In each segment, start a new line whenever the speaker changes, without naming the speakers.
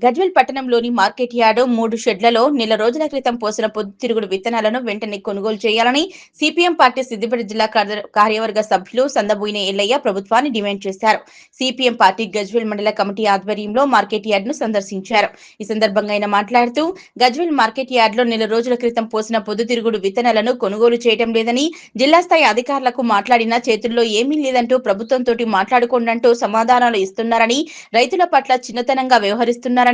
గజ్వేల్ పట్టణంలోని market yard 3 షెడ్లలో నెల రోజుల క్రితం పోసిన పొద్దుతిరుగుడు విత్తనాలను వెంటనే కొనుగోలు చేయాలని సిపిఎం పార్టీ సిద్దిపేట జిల్లా కార్యవర్గ సభ్యులు సందబోయిన ఎల్లయ్య ప్రభుత్వాన్ని డిమాండ్ చేశారు. సిపిఎం పార్టీ గజ్వేల్ మండల కమిటీ ఆధ్వర్యంలో మార్కెట్ యార్డ్ ను సందర్శించారు. ఈ సందర్భంగా ఆయన మాట్లాడుతూ గజ్వేల్ మార్కెట్ యార్డ్ లో నెల రోజుల క్రితం పోసిన పొద్దుతిరుగుడు విత్తనాలను కొనుగోలు చేయడం లేదని, జిల్లా స్థాయి అధికారులకు మాట్లాడినా చేతుల్లో ఏమీ లేదంటూ ప్రభుత్వంతో మాట్లాడుకోండంటూ సమాధానాలు ఇస్తున్నారని, రైతుల పట్ల చిన్నతనంగా వ్యవహరిస్తున్నారని,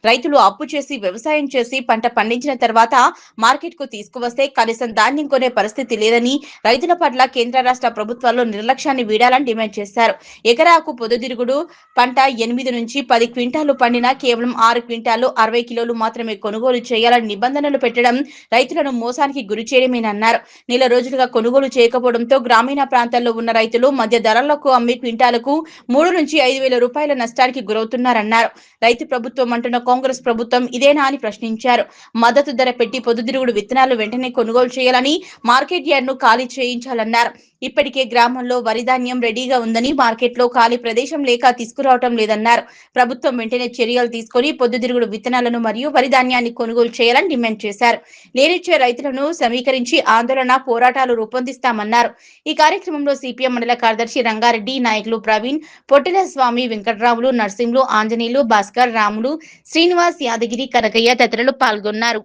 రైతులు అప్పు చేసి వ్యవసాయం చేసి పంట పండించిన తర్వాత మార్కెట్ కు తీసుకువస్తే కనీసం ధాన్యం కొనే పరిస్థితి లేదని, రైతుల పట్ల కేంద్ర రాష్ట్ర ప్రభుత్వాల్లో నిర్లక్ష్యాన్ని వీడాలని డిమాండ్ చేశారు. ఎకరాకు పొద్దుతిరుగుడు పంట 8 నుంచి 10 క్వింటాలు పండినా కేవలం 6 క్వింటాలు 60 కిలోలు మాత్రమే కొనుగోలు చేయాలని నిబంధనలు పెట్టడం రైతులను మోసానికి గురి చేయడమేనన్నారు. నెల రోజులుగా కొనుగోలు చేయకపోవడంతో గ్రామీణ ప్రాంతాల్లో ఉన్న రైతులు మధ్య ధరలకు అమ్మి క్వింటాలకు 3 నుంచి 5,000 రూపాయల నష్టానికి గురవుతున్నారన్నారు. రైతు ప్రభుత్వం అంటున్న కాంగ్రెస్ ప్రభుత్వం ఇదేనా అని ప్రశ్నించారు. మద్దతు ధర పెట్టి పొద్దుతిరుగుడు విత్తనాలు వెంటనే కొనుగోలు చేయాలని, మార్కెట్ యార్డ్ ను ఖాళీ చేయించాలన్నారు. ఇప్పటికే గ్రామంలో వరి ధాన్యం రెడీగా ఉందని మార్కెట్ లో ఖాళీ ప్రదేశం లేక తీసుకురావటం లేదన్నారు. ప్రభుత్వం వెంటనే చర్యలు తీసుకుని పొద్దుతిరుగుడు విత్తనాలను మరియు వరి ధాన్యాన్ని కొనుగోలు చేయాలని డిమాండ్ చేశారు. లేనిచ్చే రైతులను సమీకరించి ఆందోళన పోరాటాలు రూపొందిస్తామన్నారు. ఈ కార్యక్రమంలో సిపిఎం మండల కార్యదర్శి రంగారెడ్డి, నాయకులు ప్రవీణ్, పొట్టిల స్వామి, వెంకట్రావులు, నర్సింహులు, ఆంజనేయులు, భాస్కర్, రాములు, శ్రీనివాస్, యాదగిరి, కనకయ్య తదితరులు పాల్గొన్నారు.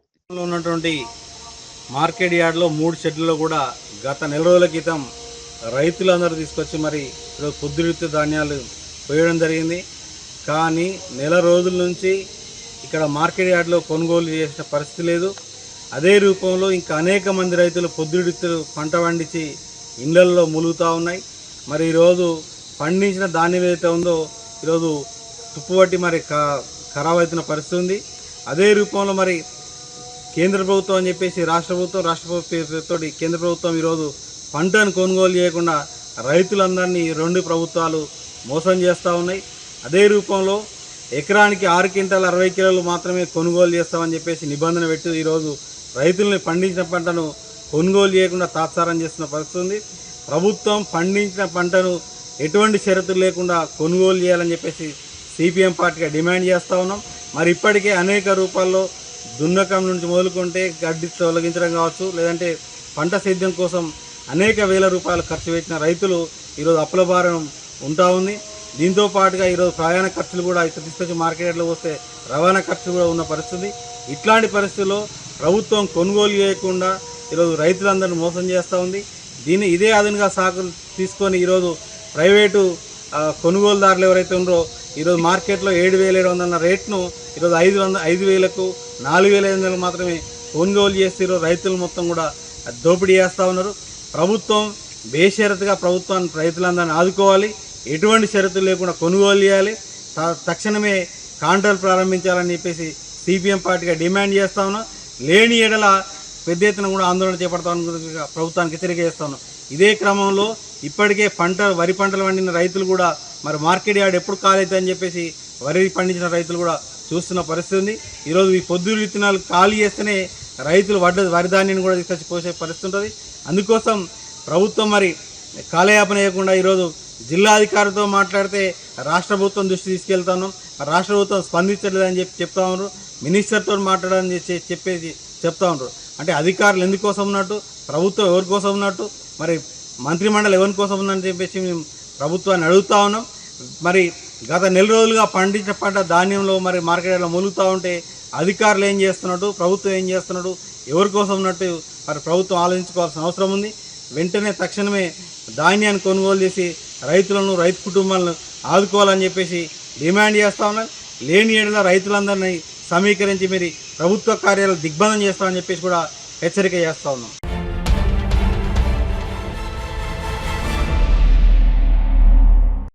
మార్కెట్ యార్డ్లో 3 షెడ్లలో కూడా గత నెల రోజుల క్రితం రైతులందరూ తీసుకొచ్చి మరి ఈరోజు పొద్దుతిరుగుడు ధాన్యాలు పోయడం జరిగింది. కానీ నెల రోజుల నుంచి ఇక్కడ మార్కెట్ యార్డ్లో కొనుగోలు చేసిన పరిస్థితి లేదు. అదే రూపంలో ఇంకా అనేక మంది రైతులు పొద్దుతిరుగుడు పంట పండించి ఇళ్లల్లో ములుగుతూ ఉన్నాయి. మరి ఈరోజు పండించిన ధాన్యం ఏదైతే ఉందో ఈరోజు తుప్పుబట్టి మరి ఖరాబ్ అవుతున్న పరిస్థితి ఉంది. అదే రూపంలో మరి కేంద్ర ప్రభుత్వం అని చెప్పేసి రాష్ట్ర ప్రభుత్వంతో కేంద్ర ప్రభుత్వం ఈరోజు పంటను కొనుగోలు చేయకుండా రైతులందరినీ 2 ప్రభుత్వాలు మోసం చేస్తూ ఉన్నాయి. అదే రూపంలో ఎకరానికి 6 క్వింటాలు 60 కిలోలు మాత్రమే కొనుగోలు చేస్తామని చెప్పేసి నిబంధన పెట్టి ఈరోజు రైతుల్ని పండించిన పంటను కొనుగోలు చేయకుండా తాత్సారం చేస్తున్న పరిస్థితి ఉంది. ప్రభుత్వం పండించిన పంటను ఎటువంటి షరతులు లేకుండా కొనుగోలు చేయాలని చెప్పేసి సిపిఎం పార్టీగా డిమాండ్ చేస్తూ ఉన్నాం. మరి ఇప్పటికే అనేక రూపాల్లో దున్నకం నుంచి మొదలుకుంటే గడ్డి తొలగించడం కావచ్చు, లేదంటే పంట సేద్యం కోసం అనేక వేల రూపాయలు ఖర్చు పెట్టిన రైతులు ఈరోజు అప్పుల భారం ఉంటా ఉంది. దీంతో పాటుగా ఈరోజు ప్రయాణ ఖర్చులు కూడా ఇక్కడ తీసుకొచ్చి మార్కెట్లో వస్తే రవాణా ఖర్చులు కూడా ఉన్న పరిస్థితి. ఇట్లాంటి పరిస్థితుల్లో ప్రభుత్వం కొనుగోలు చేయకుండా ఈరోజు రైతులందరినీ మోసం చేస్తూ ఉంది. ఇదే అదనుగా సాకు తీసుకొని ఈరోజు ప్రైవేటు కొనుగోలుదారులు ఎవరైతే ఉన్నారో ఈరోజు మార్కెట్లో 7,700 రేట్ను ఈరోజు 5,000కు 4,500 మాత్రమే కొనుగోలు చేసి ఈరోజు రైతులు మొత్తం కూడా దోపిడీ చేస్తూ ఉన్నారు. ప్రభుత్వం బేషరతుగా రైతులందరినీ ఆదుకోవాలి, ఎటువంటి షరతులు లేకుండా కొనుగోలు చేయాలి, తక్షణమే కాంట్రాలు ప్రారంభించాలని చెప్పేసి సిపిఎం పార్టీగా డిమాండ్ చేస్తా ఉన్నాం. లేని ఎడల పెద్ద ఎత్తున కూడా ఆందోళన చేపడతామని ప్రభుత్వానికి హెచ్చరిక చేస్తా ఉన్నాం. ఇదే క్రమంలో ఇప్పటికే వరి పంటలు పండిన రైతులు కూడా మరి మార్కెట్ యార్డ్ ఎప్పుడు కాలేదని చెప్పేసి వరి పండించిన రైతులు కూడా చూస్తున్న పరిస్థితి ఉంది. ఈరోజు ఈ పొద్దుతిరుగుడు విత్తనాలు ఖాళీ చేస్తేనే రైతులు వరి ధాన్యాన్ని కూడా తీసుకొచ్చి పోసే పరిస్థితి ఉంటుంది. అందుకోసం ప్రభుత్వం మరి కాలయాపన చేయకుండా ఈరోజు జిల్లా అధికారులతో మాట్లాడితే రాష్ట్ర ప్రభుత్వం దృష్టి తీసుకెళ్తాను, రాష్ట్ర ప్రభుత్వం స్పందించలేదని చెప్తా ఉన్నారు. మినిస్టర్తో మాట్లాడాలని చెప్తా ఉన్నారు. అంటే అధికారులు ఎందుకోసం ఉన్నట్టు, ప్రభుత్వం ఎవరి కోసం ఉన్నట్టు, మరి మంత్రిమండలి ఎవరి కోసం ఉందని చెప్పేసి మేము ప్రభుత్వాన్ని అడుగుతా ఉన్నాం. మరి గత నెల రోజులుగా పండించిన పంట ధాన్యంలో మరి మార్కెట్లో ములుగుతూ ఉంటే అధికారులు ఏం చేస్తున్నట్టు, ప్రభుత్వం ఏం చేస్తున్నట్టు, ఎవరి కోసం ఉన్నట్టు మరి ప్రభుత్వం ఆలోచించుకోవాల్సిన అవసరం ఉంది. వెంటనే తక్షణమే ధాన్యాన్ని కొనుగోలు చేసి రైతులను, రైతు కుటుంబాలను ఆదుకోవాలని చెప్పేసి డిమాండ్ చేస్తా ఉన్నాం. లేని ఏడల రైతులందరినీ సమీకరించి మరి ప్రభుత్వ కార్యాలయాలు దిగ్బంధం చేస్తామని చెప్పేసి కూడా హెచ్చరిక చేస్తూ ఉన్నాం.